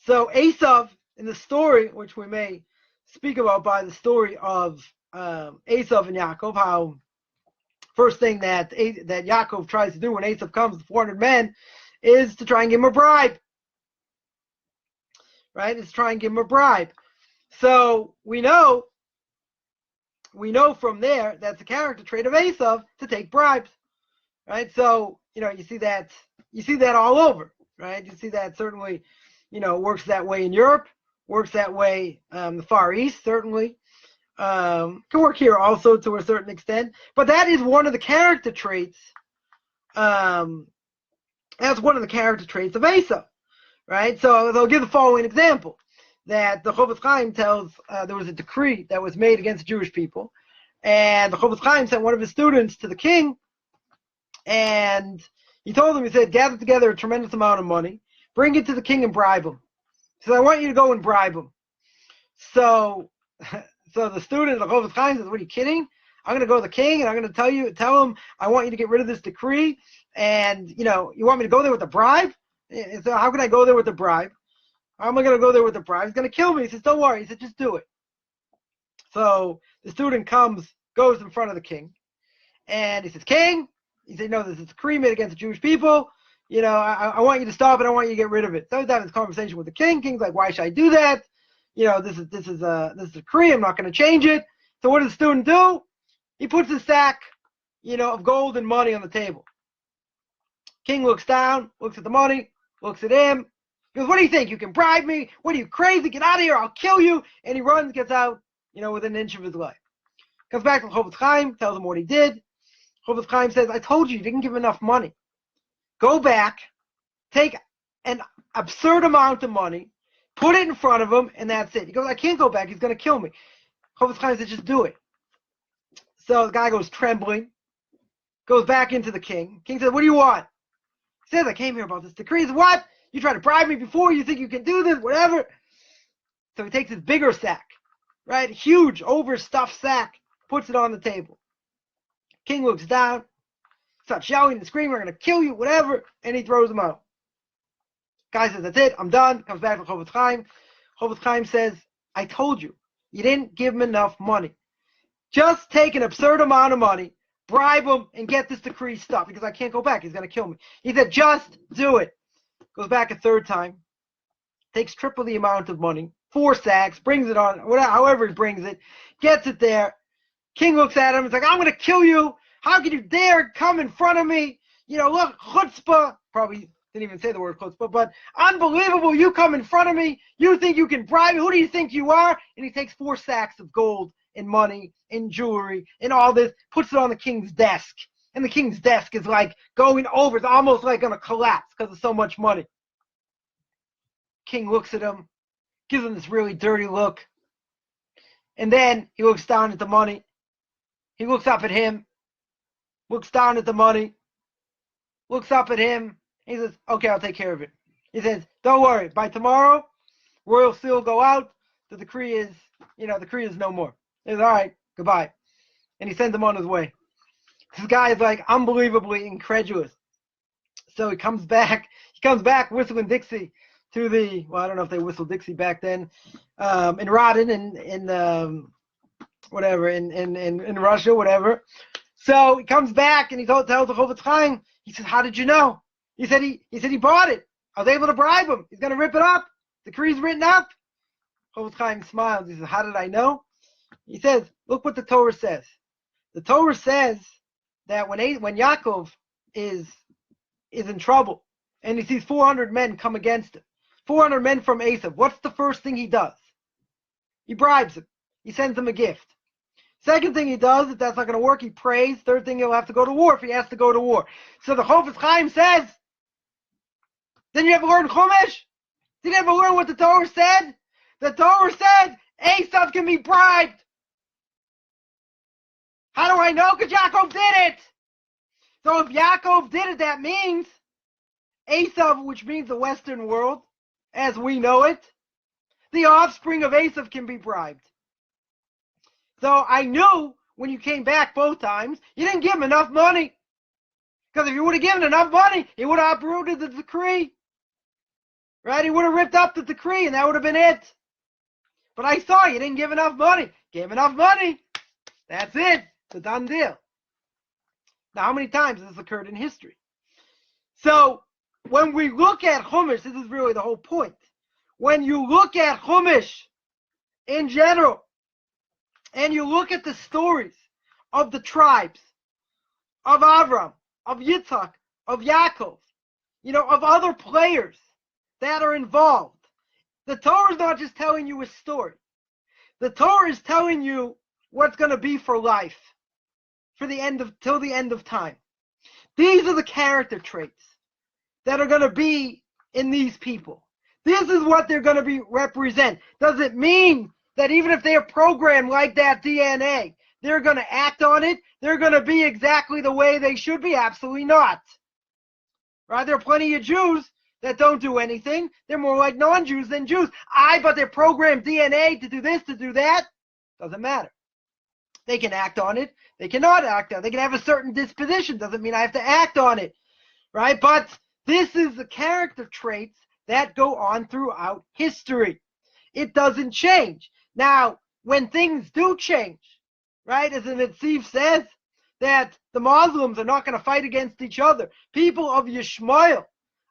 So Esav, in the story, which we may speak about by the story of Esav and Yaakov, how first thing that Yaakov tries to do when Esav comes to 400 men is to try and give him a bribe. Right? Is try and give him a bribe. So we know from there that's the character trait of Esav to take bribes. Right? So, you see that all over, right? You see that certainly, works that way in Europe, works that way the Far East, certainly. Can work here also to a certain extent, but that is one of the character traits. That's one of the character traits of Esav, right? So they'll give the following example: that the Chofetz Chaim tells there was a decree that was made against the Jewish people, and the Chofetz Chaim sent one of his students to the king, and he told him, he said, gather together a tremendous amount of money, bring it to the king and bribe him. He said, I want you to go and bribe him. So the student of the Chofetz Chaim says, what, are you kidding? I'm going to go to the king and I'm going to tell him I want you to get rid of this decree, and you want me to go there with a bribe? So how can I go there with a bribe? How am I going to go there with a bribe? He's going to kill me. He says, don't worry. He said, just do it. So the student goes in front of the king, and he says, King, he said, no, this is a decree made against the Jewish people. I want you to stop it. I want you to get rid of it. So he's having this conversation with the king. King's like, why should I do that? This is a decree. I'm not going to change it. So what does the student do? He puts a sack, of gold and money on the table. King looks down, looks at the money, looks at him. He goes, what do you think? You can bribe me? What are you, crazy? Get out of here. I'll kill you. And he runs, gets out, within an inch of his life. Comes back to Chofetz Chaim, tells him what he did. Chofetz Chaim says, I told you didn't give him enough money. Go back, take an absurd amount of money, put it in front of him, and that's it. He goes, I can't go back. He's going to kill me. Chofetz Chaim says, just do it. So the guy goes trembling, goes back into the king. King says, what do you want? He says, I came here about this decree. He says, what? You tried to bribe me before? You think you can do this? Whatever. So he takes his bigger sack, right? Huge, overstuffed sack, puts it on the table. King looks down, starts yelling and screaming, we're going to kill you, whatever, and he throws him out. Guy says, that's it, I'm done. Comes back to Chofetz Chaim. Chofetz Chaim says, I told you, you didn't give him enough money. Just take an absurd amount of money, bribe him, and get this decree stopped, because I can't go back. He's going to kill me. He said, just do it. goes back a third time, takes triple the amount of money, 4 sacks, brings it on, whatever, however he brings it, gets it there. King looks at him, it's like, I'm going to kill you. How can you dare come in front of me? Look, chutzpah. Probably didn't even say the word chutzpah, but unbelievable, you come in front of me. You think you can bribe me? Who do you think you are? And he takes 4 sacks of gold and money and jewelry and all this, puts it on the king's desk. And the king's desk is like going over. It's almost like going to collapse because of so much money. King looks at him, gives him this really dirty look. And then he looks down at the money. He looks up at him, looks down at the money, looks up at him. He says, okay, I'll take care of it. He says, don't worry. By tomorrow, royal seal will go out. The decree is, no more. He says, all right, goodbye. And he sends him on his way. This guy is like unbelievably incredulous. So he comes back whistling Dixie to the, well, I don't know if they whistled Dixie back then, in Rodin, in Russia, whatever. So he comes back and he tells the Chofetz Chaim, he says, how did you know? He said he bought it. I was able to bribe him. He's going to rip it up. The decree's written up. Chofetz Chaim smiles. He says, how did I know? He says, look what the Torah says. The Torah says that when Yaakov is in trouble and he sees 400 men come against him, 400 men from Esav, what's the first thing he does? He bribes him. He sends him a gift. Second thing he does, if that's not going to work, he prays. Third thing, he'll have to go to war if he has to go to war. So the Chofetz Chaim says, didn't you ever learn Chumash? Did you ever learn what the Torah said? The Torah said Esav can be bribed. How do I know? Because Yaakov did it. So if Yaakov did it, that means Esav, which means the Western world, as we know it, the offspring of Esav can be bribed. So I knew when you came back both times, you didn't give him enough money. Because if you would have given enough money, he would have uprooted the decree. Right? He would have ripped up the decree and that would have been it. But I saw you didn't give enough money. Gave enough money. That's it. It's a done deal. Now, how many times has this occurred in history? So, when we look at Chumash, this is really the whole point. When you look at Chumash in general, and you look at the stories of the tribes, of Avraham, of Yitzhak, of Yaakov, of other players that are involved, the Torah is not just telling you a story. The Torah is telling you what's going to be for life, till the end of time. These are the character traits that are going to be in these people. This is what they're going to represent. Does it mean that even if they are programmed like that DNA, they're going to act on it? They're going to be exactly the way they should be? Absolutely not. Right? There are plenty of Jews that don't do anything. They're more like non-Jews than Jews. But they're programmed DNA to do this, to do that. Doesn't matter. They can act on it. They cannot act on it. They can have a certain disposition. Doesn't mean I have to act on it. Right? But this is the character traits that go on throughout history. It doesn't change. Now, when things do change, right, as the Netziv says, that the Muslims are not going to fight against each other. People of Yishmael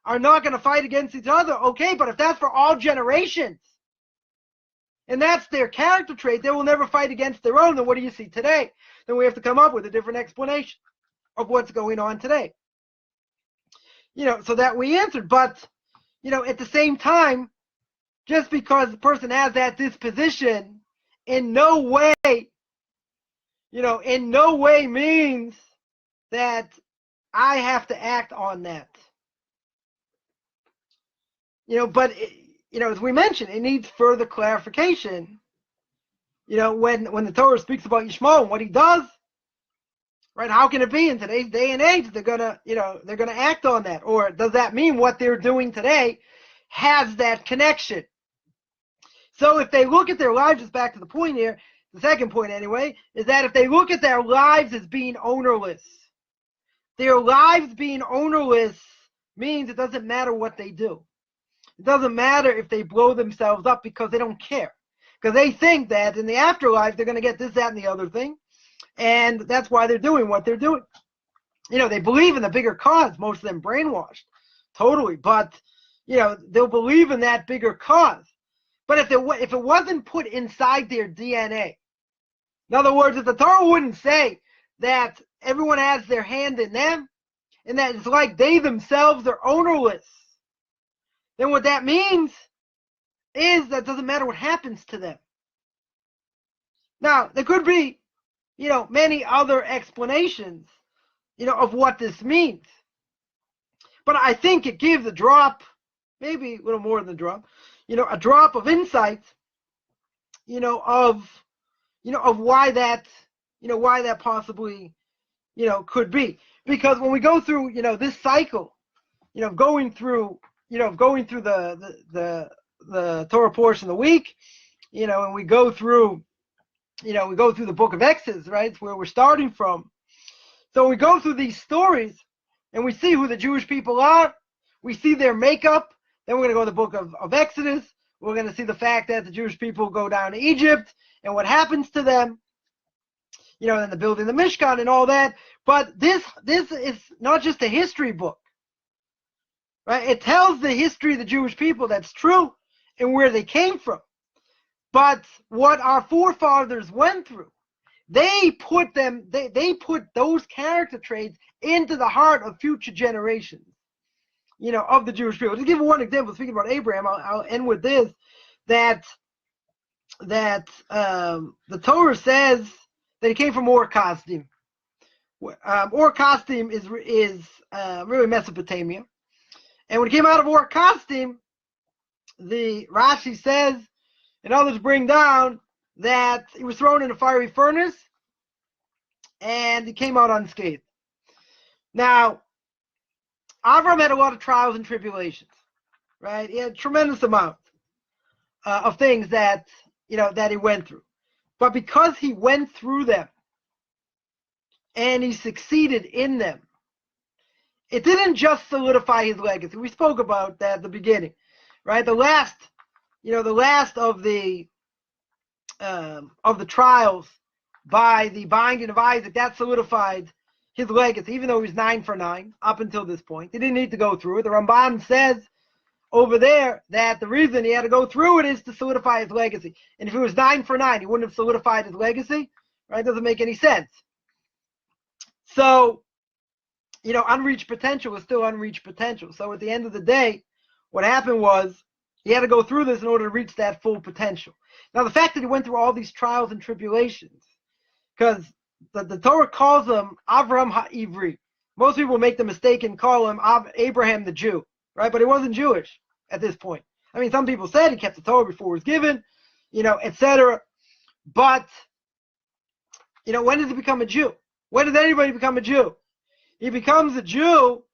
are not going to fight against each other. Okay, but if that's for all generations, and that's their character trait, they will never fight against their own, then what do you see today? Then we have to come up with a different explanation of what's going on today. So that we answered. But, at the same time, just because the person has that disposition, in no way means that I have to act on that. But, as we mentioned, it needs further clarification. When the Torah speaks about Yishmael and what he does, right? How can it be in today's day and age they're gonna act on that? Or does that mean what they're doing today has that connection? So if they look at their lives, just back to the point here, the second point anyway, is that if they look at their lives as being ownerless, their lives being ownerless means it doesn't matter what they do. It doesn't matter if they blow themselves up because they don't care. Because they think that in the afterlife they're going to get this, that, and the other thing. And that's why they're doing what they're doing. They believe in the bigger cause, most of them brainwashed. Totally. But, they'll believe in that bigger cause. But if it wasn't put inside their DNA, in other words, if the Torah wouldn't say that everyone has their hand in them, and that it's like they themselves are ownerless, then what that means is that it doesn't matter what happens to them. Now, there could be, many other explanations, of what this means. But I think it gives a drop, maybe a little more than a drop, a drop of insight, of why that, why that possibly, could be. Because when we go through, this cycle, going through the Torah portion of the week, and we go through, the book of Exodus, right? It's where we're starting from. So we go through these stories, and we see who the Jewish people are. We see their makeup. Then we're going to go to the book of Exodus. We're going to see the fact that the Jewish people go down to Egypt and what happens to them, and the building the Mishkan and all that. But this is not just a history book, right? It tells the history of the Jewish people that's true and where they came from. But what our forefathers went through, they put those character traits into the heart of future generations, of the Jewish people. To give one example, speaking about Abraham, I'll end with this, that the Torah says that he came from Ur Kasdim. Ur Kasdim is really Mesopotamia. And when he came out of Ur Kasdim, the Rashi says, and others bring down, that he was thrown in a fiery furnace and he came out unscathed. Now, Avraham had a lot of trials and tribulations, right? He had a tremendous amount of things that he went through. But because he went through them and he succeeded in them, it didn't just solidify his legacy. We spoke about that at the beginning, right? The last of the trials by the binding of Isaac, that solidified his legacy, even though he was 9 for 9 up until this point. He didn't need to go through it. The Ramban says over there that the reason he had to go through it is to solidify his legacy. And if he was 9 for 9, he wouldn't have solidified his legacy, right? It doesn't make any sense. So, unreached potential is still unreached potential. So at the end of the day, what happened was he had to go through this in order to reach that full potential. Now, the fact that he went through all these trials and tribulations, because the Torah calls him Avraham HaIvri. Most people make the mistake and call him Abraham the Jew, right? But he wasn't Jewish at this point. I mean, some people said he kept the Torah before it was given, etc. But, when did he become a Jew? When did anybody become a Jew? He becomes a Jew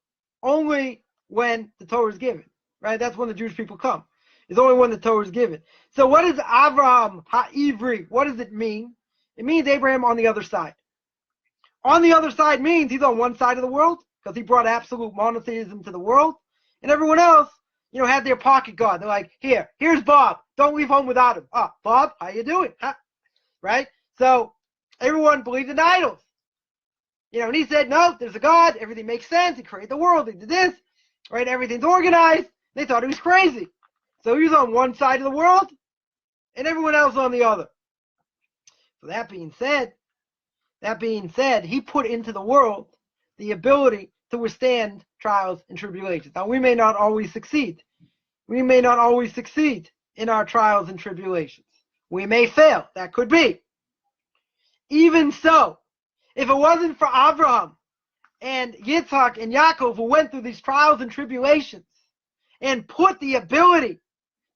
only when the Torah is given, right? That's when the Jewish people come. It's only when the Torah is given. So what is Avraham HaIvri? What does it mean? It means Abraham on the other side. On the other side means he's on one side of the world because he brought absolute monotheism to the world. And everyone else, had their pocket god. They're like, here's Bob. Don't leave home without him. Oh, Bob, how you doing? Huh? Right? So everyone believed in idols. And he said, no, there's a God. Everything makes sense. He created the world. He did this. Right? Everything's organized. They thought he was crazy. So he was on one side of the world and everyone else on the other. So that being said, he put into the world the ability to withstand trials and tribulations. Now, we may not always succeed. We may not always succeed in our trials and tribulations. We may fail. That could be. Even so, if it wasn't for Avraham and Yitzhak and Yaakov who went through these trials and tribulations and put the ability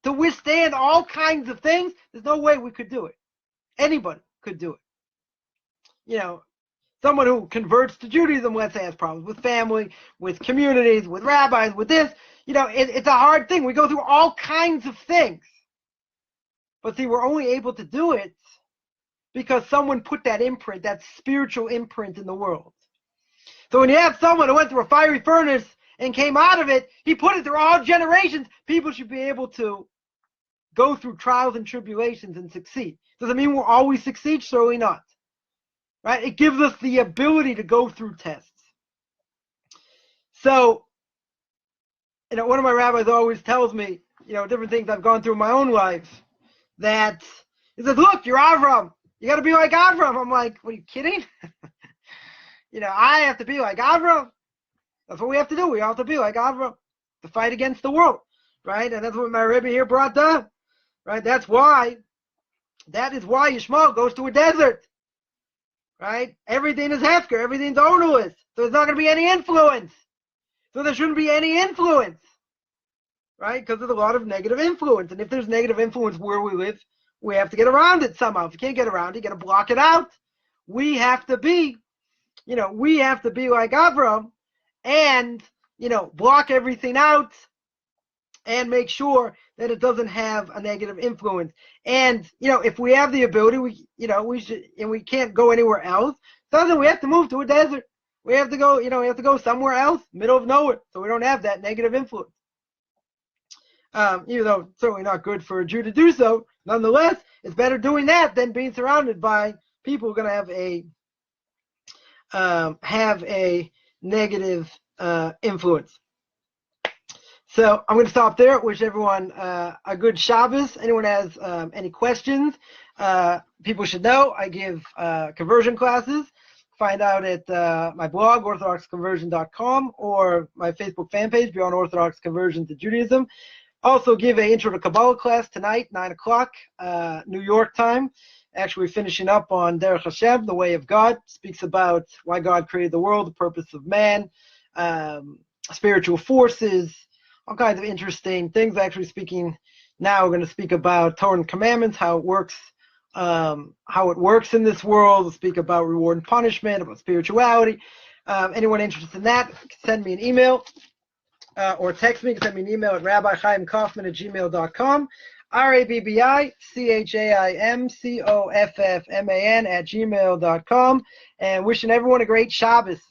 to withstand all kinds of things, there's no way we could do it. Anybody could do it. Someone who converts to Judaism, let's say, has problems with family, with communities, with rabbis, with this. It's a hard thing. We go through all kinds of things. But see, we're only able to do it because someone put that imprint, that spiritual imprint in the world. So when you have someone who went through a fiery furnace and came out of it, he put it through all generations. People should be able to go through trials and tribulations and succeed. Does it mean we'll always succeed? Surely not. Right? It gives us the ability to go through tests. So one of my rabbis always tells me, different things I've gone through in my own life, that he says, look, you're Avraham. You got to be like Avraham. I'm like, what, are you kidding? I have to be like Avraham. That's what we have to do. We have to be like Avraham to fight against the world, right? And that's what my Rebbe here brought down, right? That is why Yishmael goes to a desert, right? Everything is hefker. Everything's ownerless. So there's not going to be any influence. So there shouldn't be any influence, right? Because there's a lot of negative influence. And if there's negative influence where we live, we have to get around it somehow. If you can't get around it, you got to block it out. We have to be like Avraham and, block everything out and make sure that it doesn't have a negative influence. And, if we have the ability, we should, and we can't go anywhere else, so we have to move to a desert. We have to go, somewhere else, middle of nowhere, so we don't have that negative influence. Even though it's certainly not good for a Jew to do so, nonetheless, it's better doing that than being surrounded by people who are going to have a negative influence. So I'm going to stop there. Wish everyone a good Shabbos. Anyone has any questions, people should know I give conversion classes. Find out at my blog, orthodoxconversion.com, or my Facebook fan page, Beyond Orthodox Conversion to Judaism. Also give an Intro to Kabbalah class tonight, 9 o'clock, New York time. Actually finishing up on Derech Hashem, the way of God. Speaks about why God created the world, the purpose of man, spiritual forces, all kinds of interesting things. Actually speaking now, we're going to speak about Torah and commandments, how it works in this world. We'll speak about reward and punishment, about spirituality. Anyone interested in that, send me an email or text me. You can send me an email at rabbichaimkaufman@gmail.com, RABBICHAIMCOFFMAN @gmail.com, and wishing everyone a great Shabbos.